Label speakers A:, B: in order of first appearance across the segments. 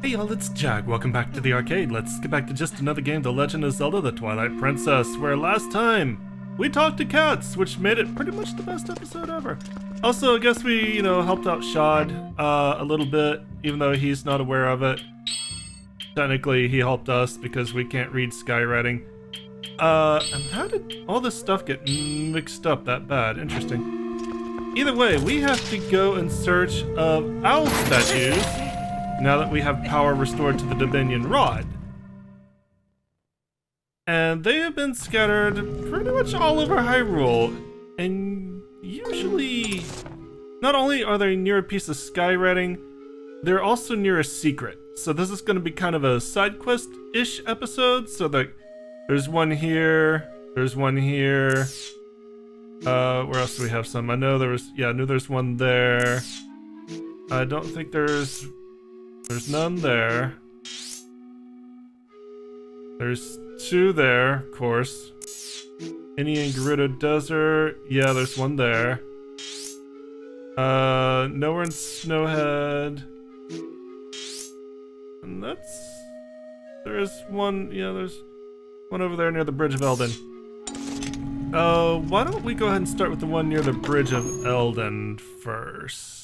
A: Hey y'all, it's Jag. Welcome back to the arcade. Let's get back to just another game, The Legend of Zelda: The Twilight Princess, where last time we talked to cats, which made it pretty much the best episode ever. Also, I guess we, helped out Shad a little bit, even though he's not aware of it. Technically, he helped us because we can't read skywriting. And how did all this stuff get mixed up that bad? Interesting. Either way, we have to go in search of owl statues now that we have power restored to the Dominion Rod. And they have been scattered pretty much all over Hyrule. And usually, not only are they near a piece of skywriting, they're also near a secret. So this is going to be kind of a side quest-ish episode. So there's one here, there's one here. Where else do we have some? I know I knew there's one there. I don't think there's none there. There's two there, of course. Any in Gerudo Desert. Yeah, there's one there. Nowhere in Snowhead. And there's one over there near the Bridge of Eldin. Why don't we go ahead and start with the one near the Bridge of Eldin first?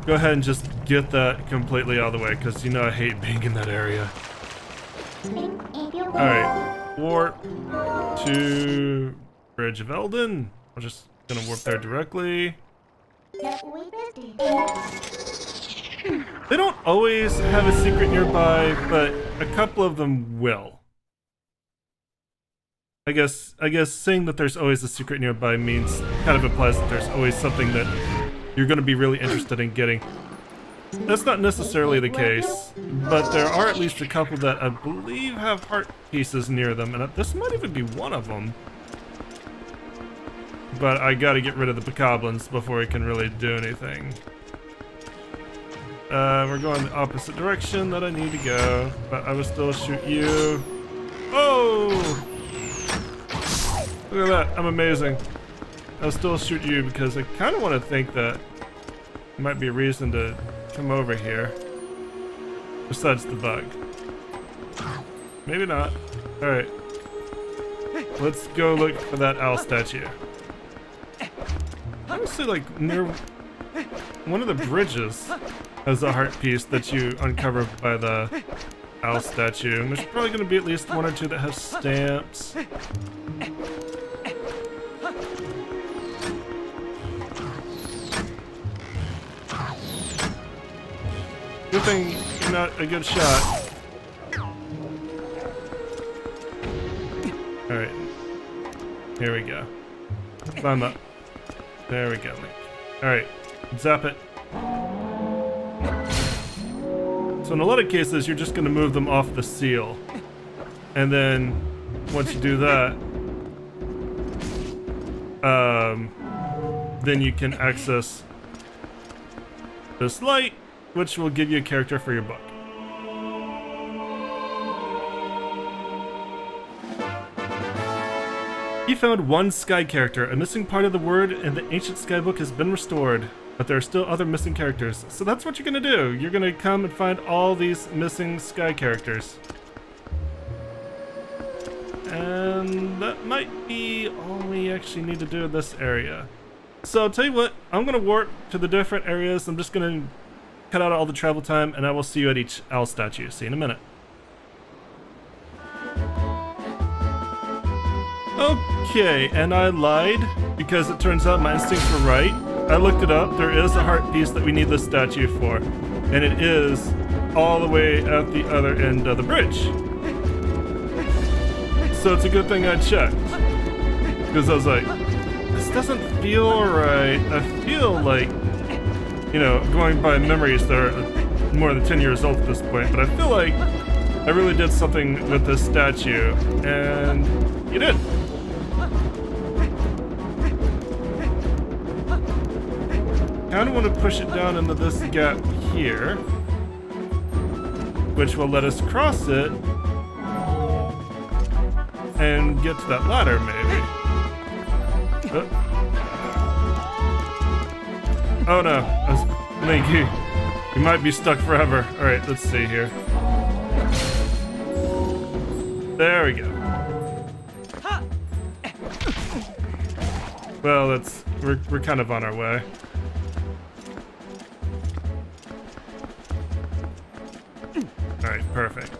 A: Go ahead and just get that completely out of the way, because I hate being in that area. Alright, warp to Bridge of Eldin. I'm just gonna warp there directly. They don't always have a secret nearby, but a couple of them will. I guess saying that there's always a secret nearby means kind of implies that there's always something that you're going to be really interested in getting. That's not necessarily the case, but there are at least a couple that I believe have heart pieces near them, and this might even be one of them. But I gotta get rid of the Bokoblins before we can really do anything. We're going the opposite direction that I need to go, but I will still shoot you. Oh! Look at that, I'm amazing. I'll still shoot you because I kind of want to think that there might be a reason to come over here. Besides the bug. Maybe not. Alright. Let's go look for that owl statue. Honestly, like, near one of the bridges has a heart piece that you uncover by the owl statue. And there's probably going to be at least one or two that have stamps. Good thing you're not a good shot. Alright. Here we go. Climb up. There we go, Link. Alright. Zap it. So in a lot of cases, you're just going to move them off the seal. And then, once you do that, then you can access this light, which will give you a character for your book. You found one sky character. A missing part of the word in the ancient skybook has been restored, but there are still other missing characters. So that's what you're gonna do. You're gonna come and find all these missing sky characters. And that might be all we actually need to do in this area. So I'll tell you what, I'm gonna warp to the different areas. I'm just gonna cut out all the travel time, and I will see you at each owl statue. See you in a minute. Okay, and I lied, because it turns out my instincts were right. I looked it up, there is a heart piece that we need this statue for, and it is all the way at the other end of the bridge. So it's a good thing I checked, because I was like, this doesn't feel right. I feel like, going by memories that are more than 10 years old at this point, but I feel like I really did something with this statue, and you did. I kind of want to push it down into this gap here, which will let us cross it and get to that ladder, maybe. Oh no, Link, you might be stuck forever. Alright, let's see here. There we go. Well, we're kind of on our way. Alright, perfect.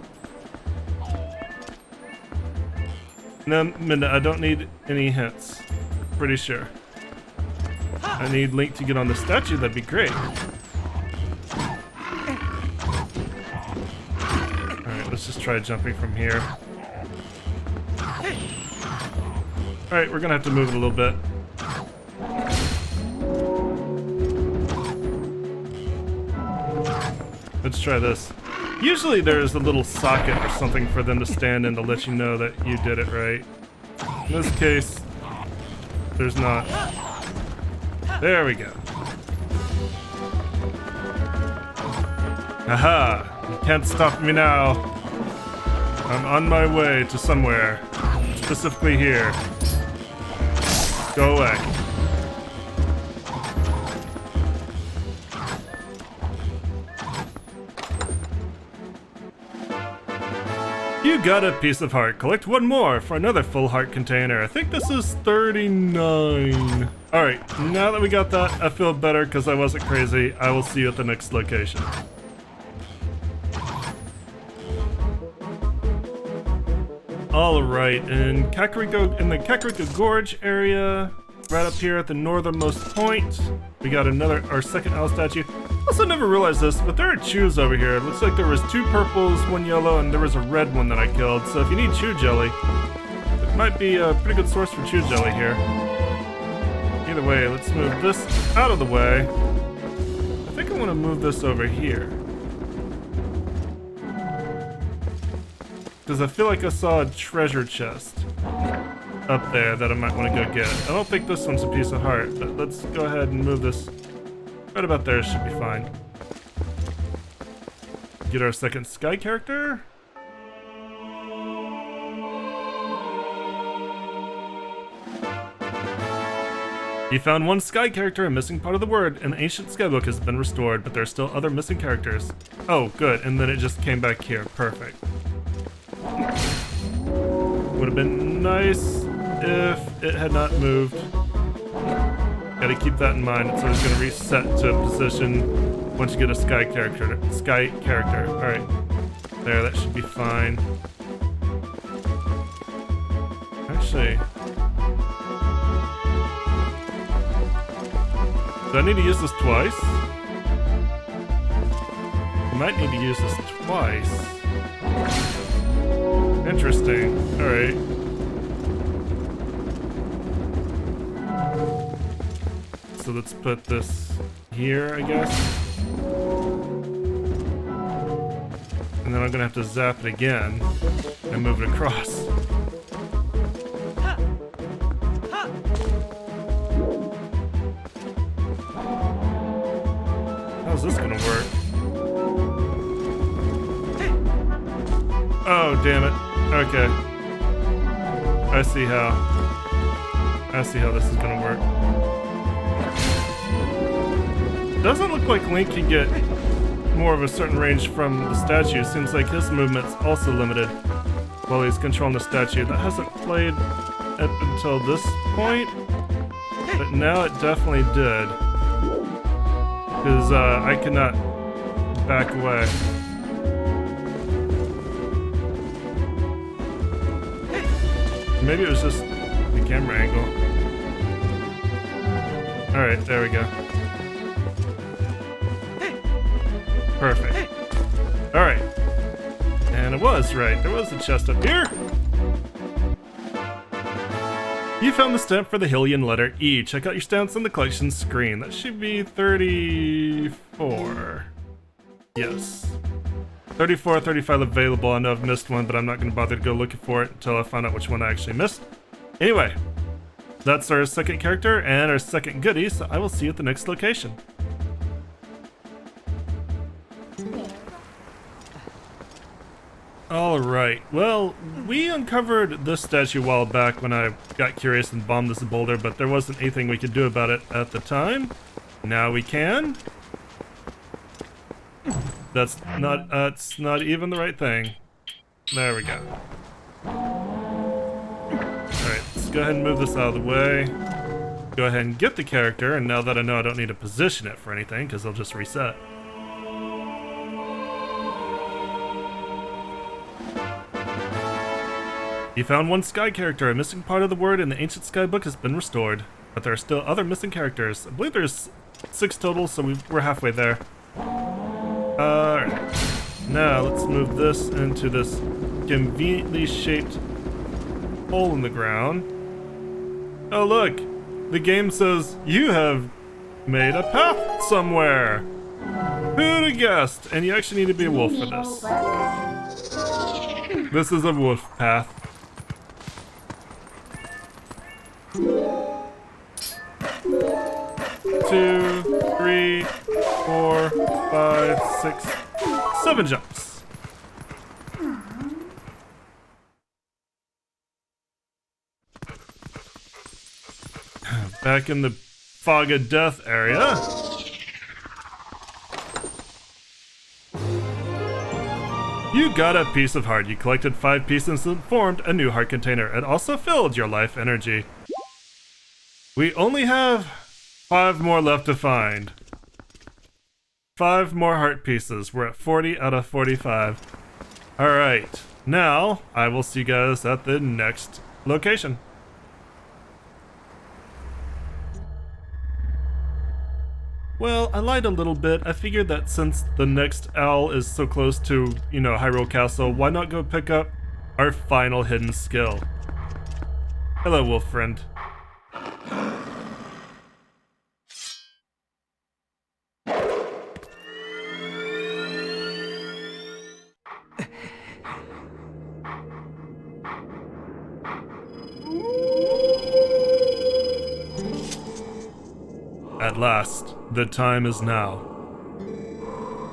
A: No, Minda, I don't need any hints. Pretty sure. I need Link to get on the statue, that'd be great. Alright, let's just try jumping from here. Alright, we're gonna have to move it a little bit. Let's try this. Usually there's a little socket or something for them to stand in to let you know that you did it right. In this case, there's not. There we go. Aha! You can't stop me now. I'm on my way to somewhere. Specifically here. Go away. You got a piece of heart. Collect one more for another full heart container. I think this is 39. Alright, now that we got that, I feel better because I wasn't crazy. I will see you at the next location. Alright, in the Kakariko Gorge area, right up here at the northernmost point, we got our second owl statue. Also never realized this, but there are chews over here. It looks like there was 2 purples, 1 yellow, and there was a red one that I killed. So if you need chew jelly, it might be a pretty good source for chew jelly here. Either way, let's move this out of the way. I think I want to move this over here. Because I feel like I saw a treasure chest up there that I might want to go get. I don't think this one's a piece of heart, but let's go ahead and move this. Right about there should be fine. Get our second sky character. You found one sky character, a missing part of the word. An ancient skybook has been restored, but there are still other missing characters. Oh, good, and then it just came back here. Perfect. Would have been nice if it had not moved. Gotta keep that in mind. It's always gonna reset to a position once you get a sky character. Alright. There, that should be fine. Actually, do I need to use this twice? I might need to use this twice. Interesting. Alright. So let's put this here, I guess. And then I'm gonna have to zap it again and move it across. How's this gonna work? Oh, damn it. Okay. I see how this is gonna work. Doesn't look like Link can get more of a certain range from the statue. Seems like his movement's also limited while he's controlling the statue. That hasn't played up until this point, but now it definitely did. Because I cannot back away. Maybe it was just the camera angle. Alright, there we go. Perfect. Alright. And it was right. There was a chest up here. You found the stamp for the Hylian letter E. Check out your stamps on the collection screen. That should be 34. Yes. 34, 35 available. I know I've missed one, but I'm not going to bother to go looking for it until I find out which one I actually missed. Anyway, that's our second character and our second goodie, so I will see you at the next location. Alright, well, we uncovered this statue a while back when I got curious and bombed this boulder, but there wasn't anything we could do about it at the time. Now we can. That's not even the right thing. There we go. Alright, let's go ahead and move this out of the way. Go ahead and get the character, and now that I know I don't need to position it for anything, because they'll just reset. You found one sky character. A missing part of the word in the ancient sky book has been restored. But there are still other missing characters. I believe there's 6 total, so we're halfway there. Alright. Now let's move this into this conveniently shaped hole in the ground. Oh look! The game says you have made a path somewhere! Who'd have guessed? And you actually need to be a wolf for this. This is a wolf path. 2, 3, 4, 5, 6, 7 jumps. Back in the fog of death area. You got a piece of heart. You collected 5 pieces and formed a new heart container. It also filled your life energy. We only have 5 more left to find. 5 more heart pieces. We're at 40 out of 45. Alright, now I will see you guys at the next location. Well, I lied a little bit. I figured that since the next owl is so close to, you know, Hyrule Castle, why not go pick up our final hidden skill? Hello, wolf friend. At last, the time is now.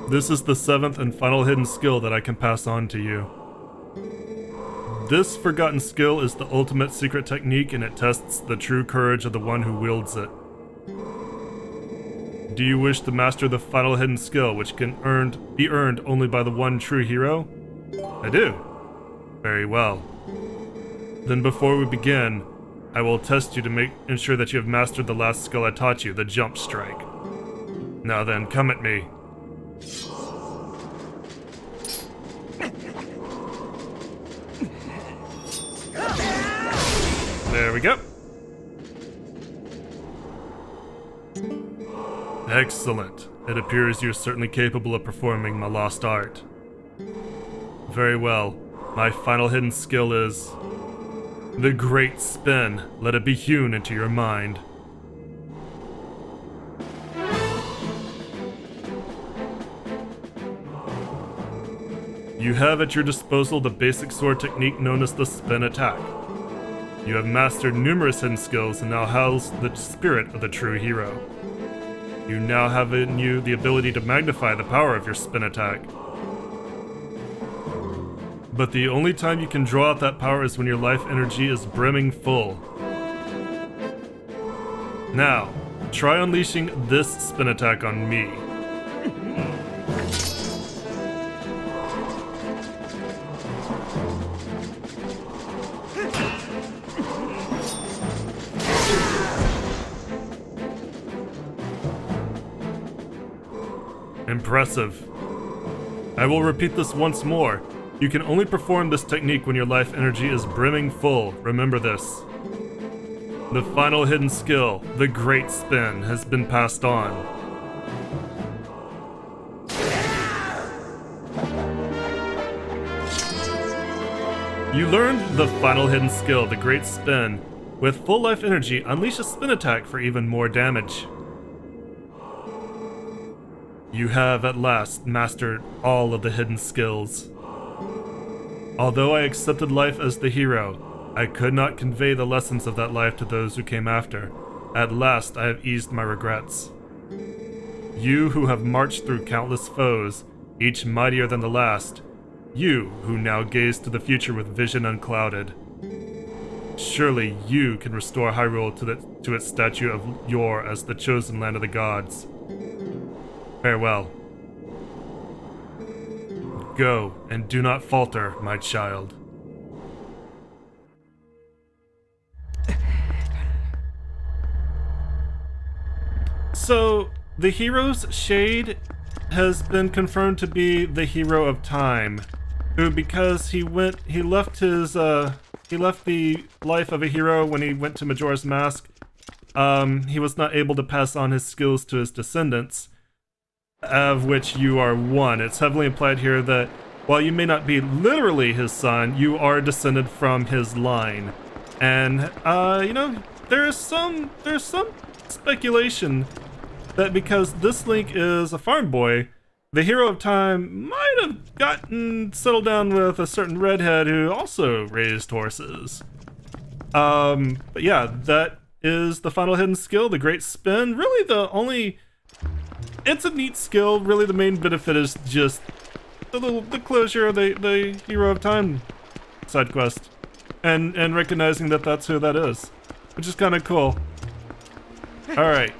A: This is the 7th and final hidden skill that I can pass on to you. This forgotten skill is the ultimate secret technique, and it tests the true courage of the one who wields it. Do you wish to master the final hidden skill, which can be earned only by the one true hero? I do. Very well. Then before we begin, I will test you to ensure that you have mastered the last skill I taught you, the jump strike. Now then, come at me. There we go. Excellent. It appears you're certainly capable of performing my lost art. Very well. My final hidden skill is the Great Spin. Let it be hewn into your mind. You have at your disposal the basic sword technique known as the spin attack. You have mastered numerous hidden skills and now house the spirit of the true hero. You now have in you the ability to magnify the power of your spin attack. But the only time you can draw out that power is when your life energy is brimming full. Now, try unleashing this spin attack on me. Impressive. I will repeat this once more. You can only perform this technique when your life energy is brimming full. Remember this. The final hidden skill, the Great Spin, has been passed on. You learned the final hidden skill, the Great Spin. With full life energy, unleash a spin attack for even more damage. You have at last mastered all of the hidden skills. Although I accepted life as the hero, I could not convey the lessons of that life to those who came after. At last I have eased my regrets. You who have marched through countless foes, each mightier than the last, you who now gaze to the future with vision unclouded. Surely you can restore Hyrule to its statue of yore as the chosen land of the gods. Farewell. Go, and do not falter, my child. So, the hero's Shad has been confirmed to be the hero of time, who, because he left the life of a hero when he went to Majora's Mask, he was not able to pass on his skills to his descendants, of which you are one. It's heavily implied here that while you may not be literally his son, you are descended from his line. And, you know, there's some speculation that because this Link is a farm boy, the hero of time might have gotten settled down with a certain redhead who also raised horses. But yeah, that is the final hidden skill, the Great Spin. Really it's a neat skill. Really the main benefit is just the closure of the hero of time side quest. And recognizing that that's who that is, which is kind of cool. Alright.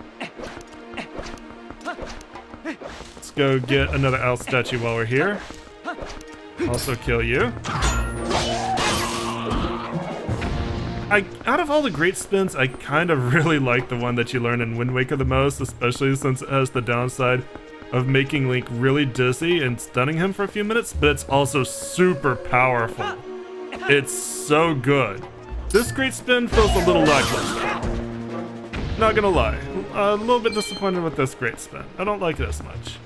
A: Let's go get another owl statue while we're here. Also kill you. Out of all the great spins, I kind of really like the one that you learn in Wind Waker the most, especially since it has the downside of making Link really dizzy and stunning him for a few minutes, but it's also super powerful. It's so good. This great spin feels a little lackluster. Not gonna lie. A little bit disappointed with this great spin. I don't like it as much.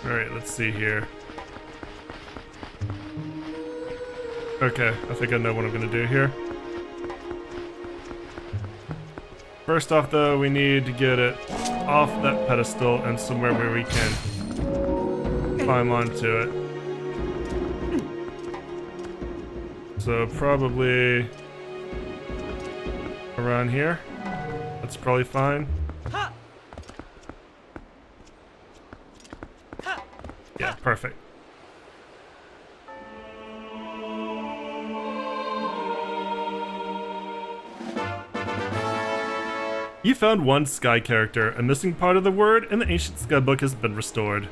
A: Alright, let's see here. Okay, I think I know what I'm gonna do here. First off though, we need to get it off that pedestal and somewhere where we can climb onto it. So probably around here. That's probably fine. Yeah, perfect. You found one sky character. A missing part of the word in the ancient sky book has been restored.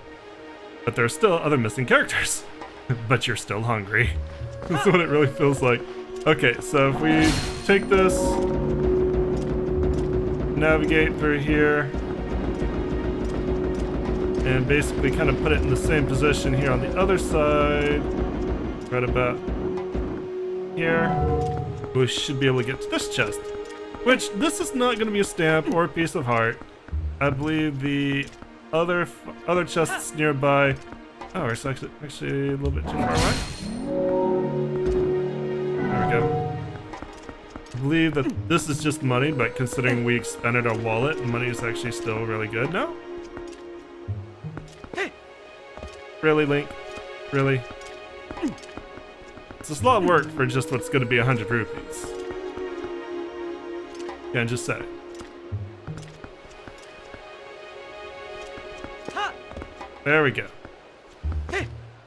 A: But there are still other missing characters. But you're still hungry. That's what it really feels like. Okay, so if we take this, navigate through here, and basically kind of put it in the same position here on the other side, right about here, we should be able to get to this chest. Which, this is not going to be a stamp or a piece of heart. I believe the other chests nearby. Oh, it's actually a little bit too far away. There we go. I believe that this is just money, but considering we expended our wallet, money is actually still really good. No? Really, Link? Really? It's a lot of work for just what's going to be 100 rupees. Can't just say. There we go.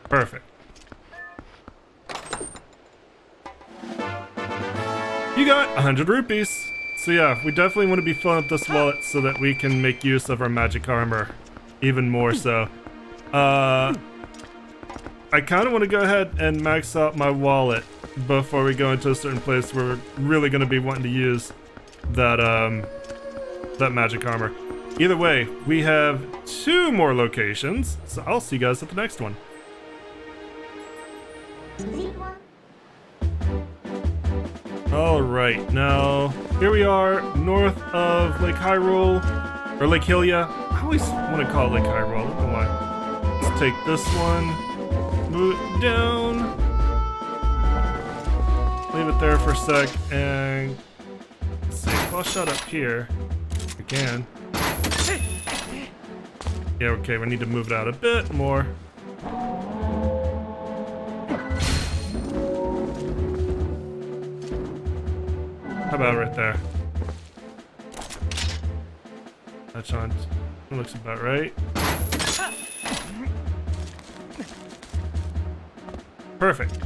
A: Perfect. You got 100 rupees. So yeah, we definitely want to be filling up this wallet so that we can make use of our magic armor even more so. I kind of want to go ahead and max out my wallet before we go into a certain place where we're really going to be wanting to use that magic armor. Either way, we have 2 more locations, so I'll see you guys at the next one. Alright, now here we are north of Lake Hyrule, or Lake Hylia. I always want to call it Lake Hyrule, I don't know why. Let's take this one, move it down, leave it there for a sec, and let's see if I'll shut up here if we can. Yeah, okay, we need to move it out a bit more. How about right there? That looks about right. Perfect.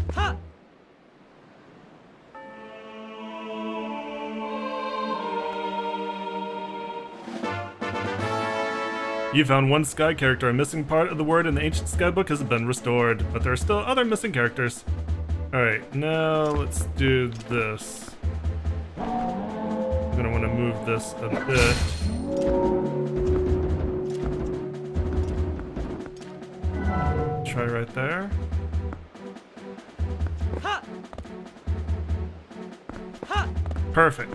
A: You found one sky character. A missing part of the word in the ancient skybook has been restored, but there are still other missing characters. Alright, now let's do this. I'm gonna want to move this a bit. Try right there. Perfect.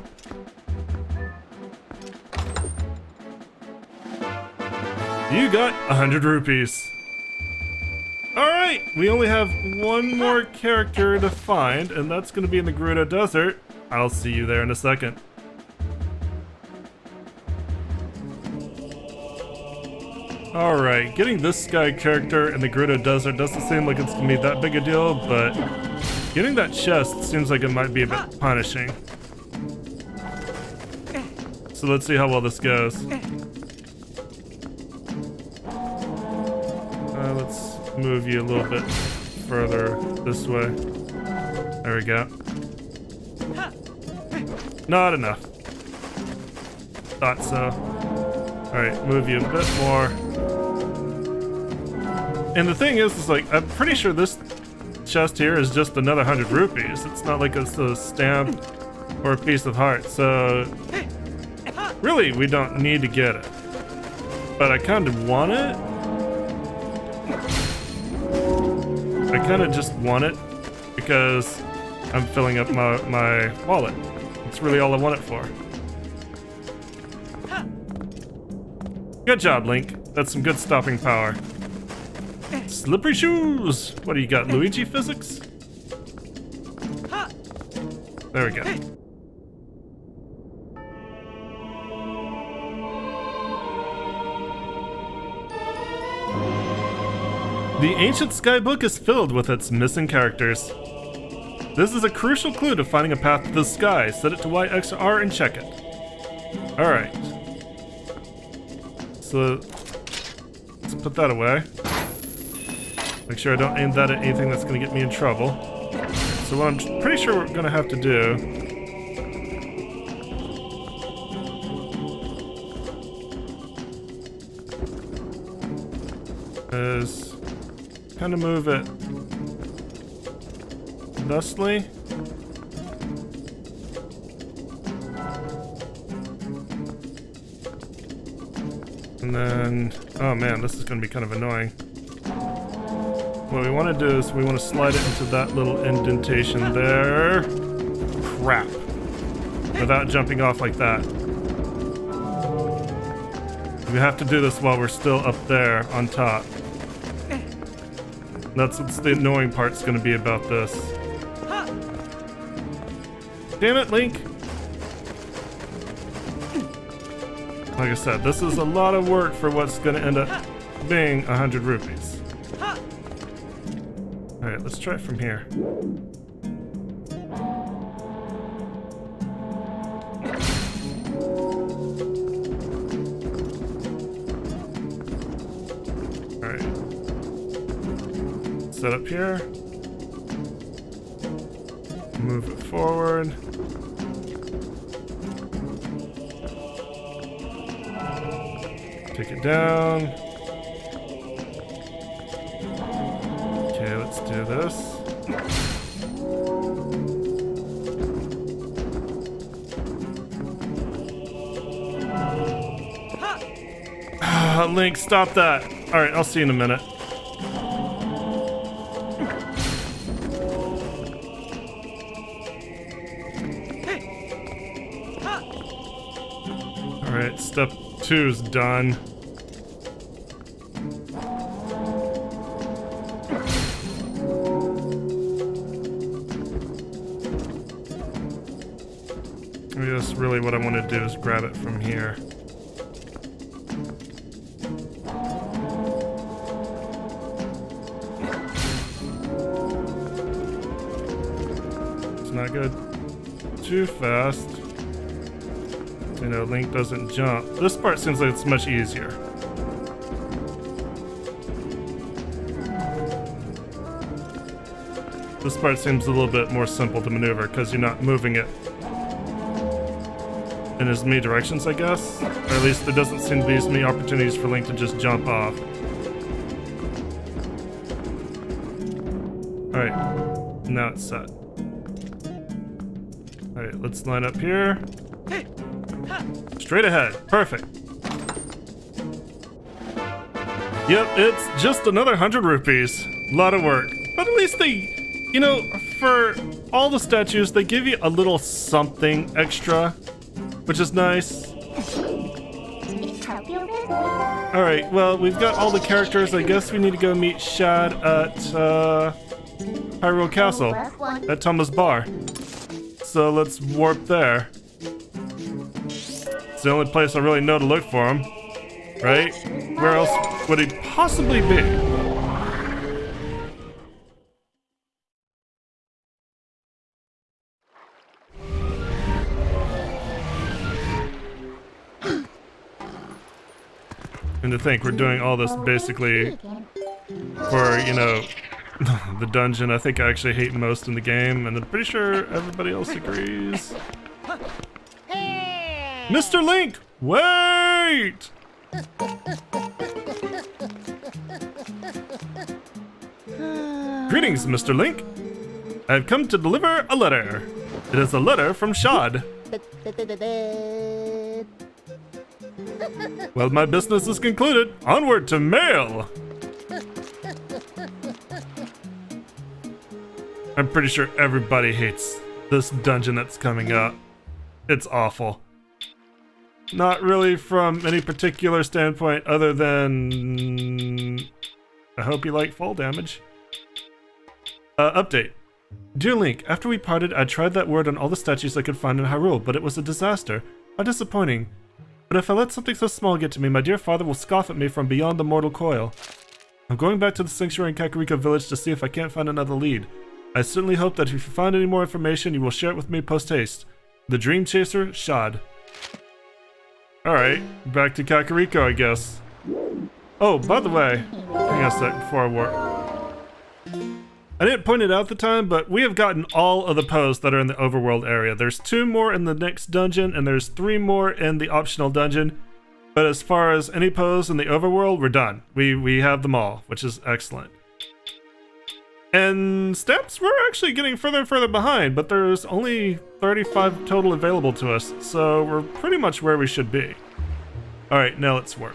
A: You got 100 rupees. Alright, we only have one more character to find, and that's going to be in the Gerudo Desert. I'll see you there in a second. Alright, getting this guy character in the Gerudo Desert doesn't seem like it's going to be that big a deal, but getting that chest seems like it might be a bit punishing. So let's see how well this goes. Let's move you a little bit further this way. There we go. Not enough. Thought so. Alright, move you a bit more. And the thing is like, I'm pretty sure this chest here is just another 100 rupees. It's not like it's a stamp or a piece of heart, so really, we don't need to get it. But I kind of want it. I kind of just want it because I'm filling up my wallet. That's really all I want it for. Good job, Link. That's some good stopping power. Slippery shoes! What do you got, Luigi physics? There we go. The ancient skybook is filled with its missing characters. This is a crucial clue to finding a path to the sky. Set it to YXR and check it. Alright. So, let's put that away. Make sure I don't aim that at anything that's going to get me in trouble. So what I'm pretty sure we're going to have to do is kind of move it thusly. And then, oh man, this is going to be kind of annoying. What we want to do is we want to slide it into that little indentation there. Crap. Without jumping off like that. We have to do this while we're still up there on top. That's what the annoying part's going to be about this. Damn it, Link! Like I said, this is a lot of work for what's going to end up being 100 rupees. Alright, let's try it from here. Set up here. Move it forward. Take it down. Okay, let's do this. Link, stop that. Alright, I'll see you in a minute. Alright, step 2's done. I guess really what I want to do is grab it from here. It's not good. Too fast. You know, Link doesn't jump. This part seems like it's much easier. This part seems a little bit more simple to maneuver because you're not moving it in as many directions, I guess. Or at least there doesn't seem to be as many opportunities for Link to just jump off. Alright, now it's set. Alright, let's line up here. Straight ahead. Perfect. Yep, it's just another 100 rupees. A lot of work. But at least they, you know, for all the statues, they give you a little something extra, which is nice. Alright, well, we've got all the characters. I guess we need to go meet Shad at Hyrule Castle, at Thomas Bar. So let's warp there. It's the only place I really know to look for him, right? Where else would he possibly be? And to think we're doing all this basically for, you know, the dungeon I think I actually hate most in the game, and I'm pretty sure everybody else agrees. Mr. Link, wait! Greetings, Mr. Link. I have come to deliver a letter. It is a letter from Shad. Well, my business is concluded. Onward to mail! I'm pretty sure everybody hates this dungeon that's coming up. It's awful. Not really from any particular standpoint other than... I hope you like fall damage. Update. Dear Link, after we parted, I tried that word on all the statues I could find in Hyrule, but it was a disaster. How disappointing. But if I let something so small get to me, my dear father will scoff at me from beyond the mortal coil. I'm going back to the sanctuary in Kakariko village to see if I can't find another lead. I certainly hope that if you find any more information, you will share it with me post-haste. The Dream Chaser, Shad. Alright, back to Kakariko, I guess. Oh, by the way, hang on a sec before I warp. I didn't point it out at the time, but we have gotten all of the pose that are in the overworld area. There's 2 more in the next dungeon, and there's 3 more in the optional dungeon. But as far as any pose in the overworld, we're done. We have them all, which is excellent. And steps, we're actually getting further and further behind, but there's only 35 total available to us, so we're pretty much where we should be. Alright, now let's work.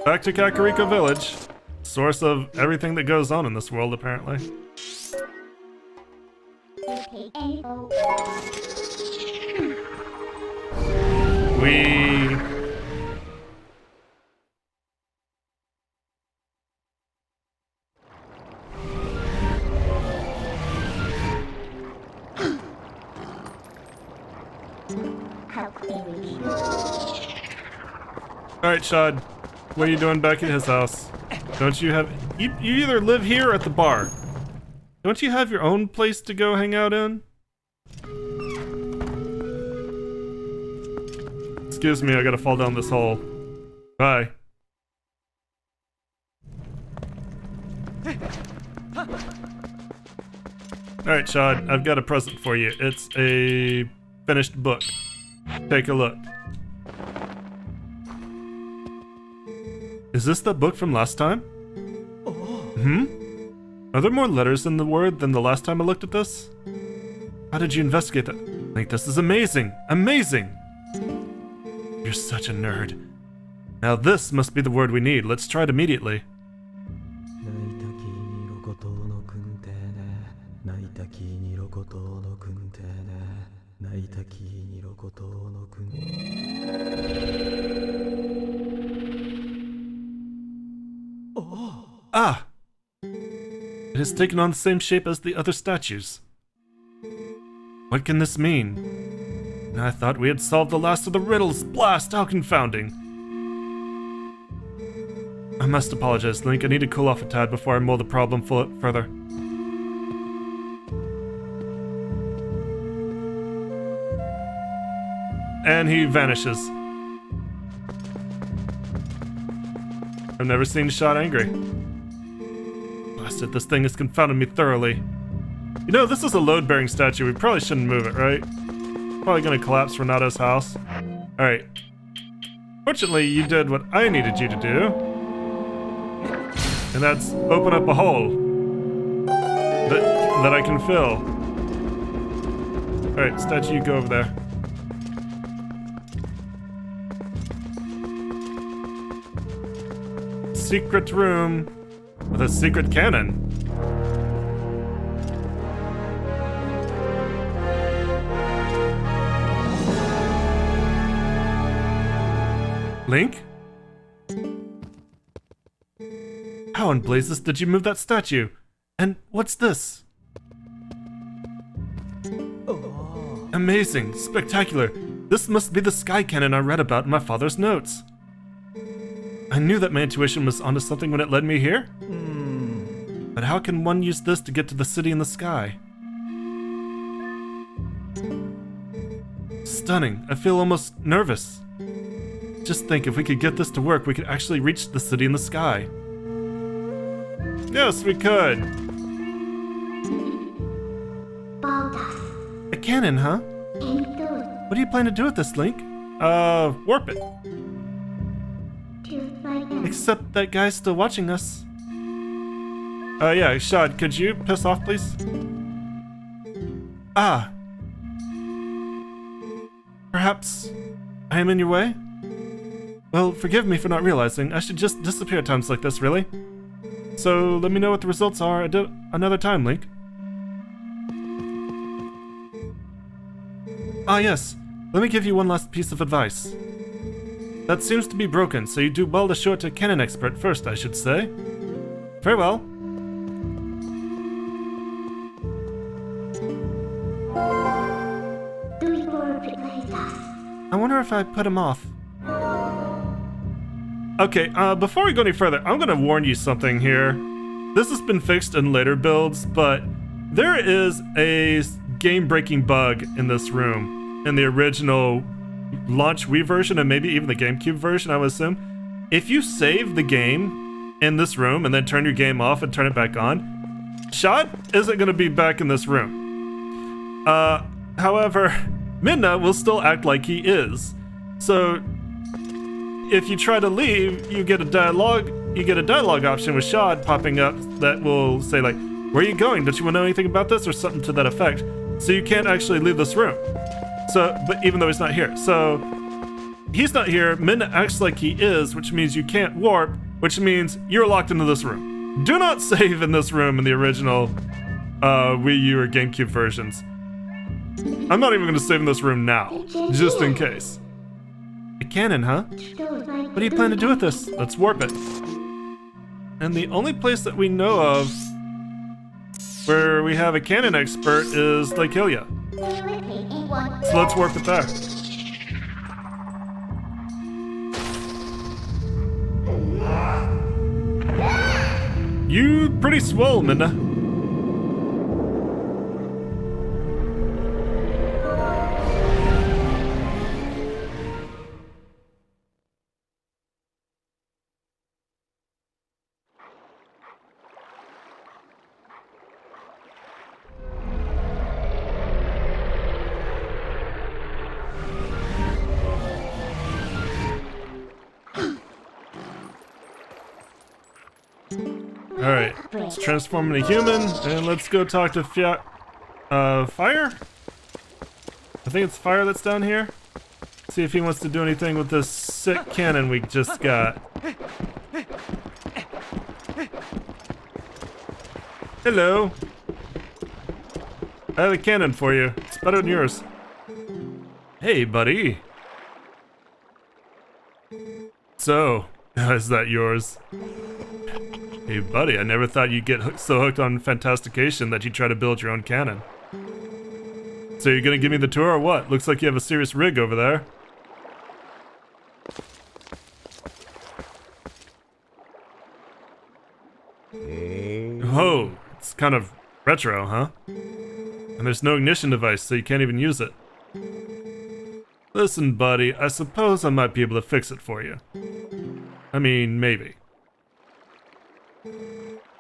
A: Back to Kakariko Village. Source of everything that goes on in this world, apparently. Alright, Shad. What are you doing back at his house? Don't you have... You either live here or at the bar. Don't you have your own place to go hang out in? Excuse me, I gotta fall down this hole. Bye. Alright, Shad, I've got a present for you. It's a finished book. Take a look. Is this the book from last time? Are there more letters in the word than the last time I looked at this? How did you investigate that? Link, this is amazing! Amazing! You're such a nerd. Now this must be the word we need. Let's try it immediately. Ah! It has taken on the same shape as the other statues. What can this mean? I thought we had solved the last of the riddles. Blast! How confounding! I must apologize, Link. I need to cool off a tad before I mull the problem further. And he vanishes. I've never seen Shad angry. fix it. This thing has confounded me thoroughly. You know, this is a load-bearing statue. We probably shouldn't move it, right? Probably gonna collapse Renato's house. Alright. Fortunately, you did what I needed you to do. And that's open up a hole that I can fill. Alright, statue, you go over there. Secret room with a secret cannon. Link? How in blazes did you move that statue? And what's this? Oh. Amazing, spectacular. This must be the sky cannon I read about in my father's notes. I knew that my intuition was onto something when it led me here. But how can one use this to get to the city in the sky? Stunning. I feel almost nervous. Just think, if we could get this to work, we could actually reach the city in the sky. Yes, we could. A cannon, huh? What do you plan to do with this, Link? Warp it. Except that guy's still watching us. Yeah, Shad, could you piss off, please? Ah. Perhaps I am in your way? Well, forgive me for not realizing. I should just disappear at times like this, really. So, let me know what the results are another time, Link. Ah, yes. Let me give you one last piece of advice. That seems to be broken, so you do well to show it to a cannon expert first, I should say. Farewell. I wonder if I put him off. Okay, before we go any further, I'm gonna warn you something here. This has been fixed in later builds, but there is a game-breaking bug in this room. In the original launch Wii version, and maybe even the GameCube version, I would assume. If you save the game in this room and then turn your game off and turn it back on, Shad isn't gonna be back in this room. However, Midna will still act like he is. So, if you try to leave, you get a dialogue option with Shad popping up that will say like, where are you going? Don't you want to know anything about this? Or something to that effect. So you can't actually leave this room. So, but even though he's not here. So, he's not here, Midna acts like he is, which means you can't warp, which means you're locked into this room. Do not save in this room in the original Wii U or GameCube versions. I'm not even going to save in this room now, just in case. A cannon, huh? What do you plan to do with this? Let's warp it. And the only place that we know of where we have a cannon expert is Lake Hylia. So let's warp it there. You pretty swole, Midna. Alright, let's transform into human, and let's go talk to Fire? I think it's Fire that's down here. See if he wants to do anything with this sick cannon we just got. Hello. I have a cannon for you. It's better than yours. Hey, buddy. So, is that yours? Hey buddy, I never thought you'd get so hooked on fantastication that you'd try to build your own cannon. So you're gonna give me the tour or what? Looks like you have a serious rig over there. Oh, it's kind of retro, huh? And there's no ignition device, so you can't even use it. Listen buddy, I suppose I might be able to fix it for you. I mean, maybe.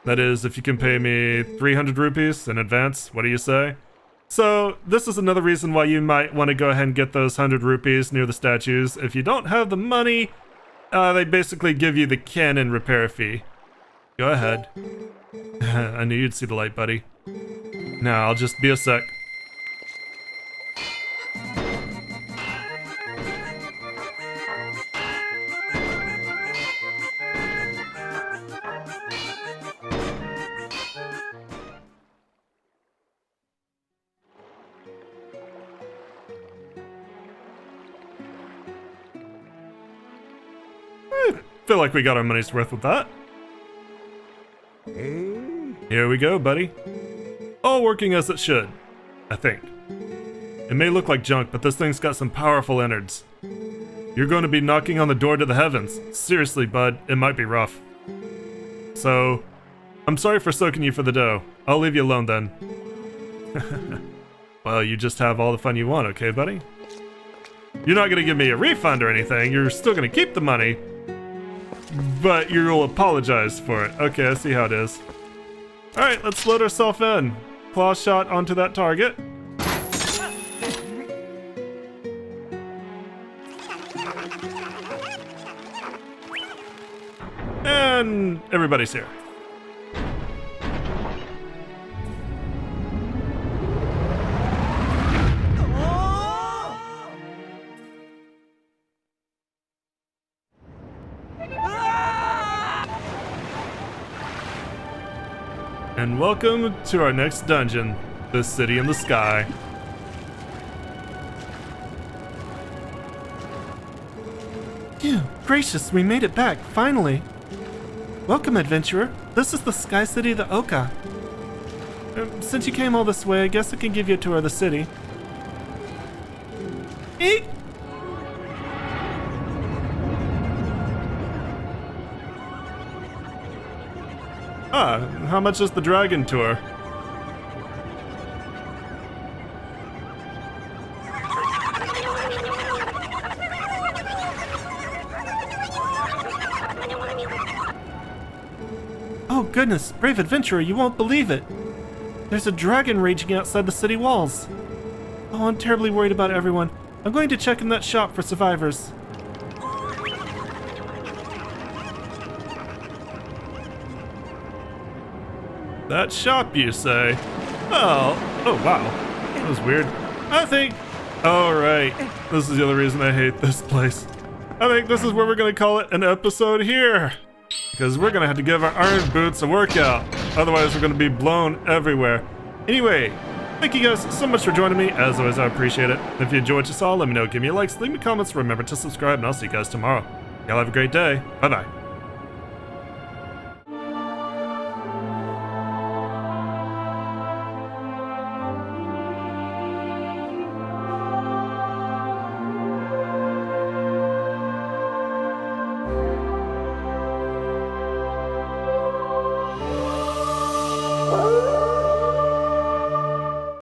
A: That is, if you can pay me 300 rupees in advance. What do you say? So, this is another reason why you might want to go ahead and get those 100 rupees near the statues. If you don't have the money, they basically give you the cannon repair fee. Go ahead. I knew you'd see the light, buddy. Now, I'll just be a sec. Feel like we got our money's worth with that. Here we go, buddy. All working as it should, I think. It may look like junk, but this thing's got some powerful innards. You're going to be knocking on the door to the heavens. Seriously, bud, it might be rough. So, I'm sorry for soaking you for the dough. I'll leave you alone then. Well, you just have all the fun you want, okay, buddy? You're not gonna give me a refund or anything. You're still gonna keep the money. But you'll apologize for it. Okay, I see how it is. Alright, let's load ourselves in. Claw shot onto that target. And everybody's here. And welcome to our next dungeon, the City in the Sky. Phew, gracious, we made it back, finally. Welcome, adventurer. This is the Sky City of the Oka. Since you came all this way, I guess I can give you a tour of the city. Eek! Ah, how much is the dragon tour? Oh goodness, brave adventurer, you won't believe it. There's a dragon raging outside the city walls. Oh, I'm terribly worried about everyone. I'm going to check in that shop for survivors. That shop, you say? Well, oh wow, that was weird. I think, oh right, this is the other reason I hate this place. I think this is where we're gonna call it an episode here. Because we're gonna have to give our iron boots a workout. Otherwise we're gonna be blown everywhere. Anyway, thank you guys so much for joining me. As always, I appreciate it. If you enjoyed what you saw, let me know, give me a like, leave me comments, remember to subscribe, and I'll see you guys tomorrow. Y'all have a great day. Bye-bye.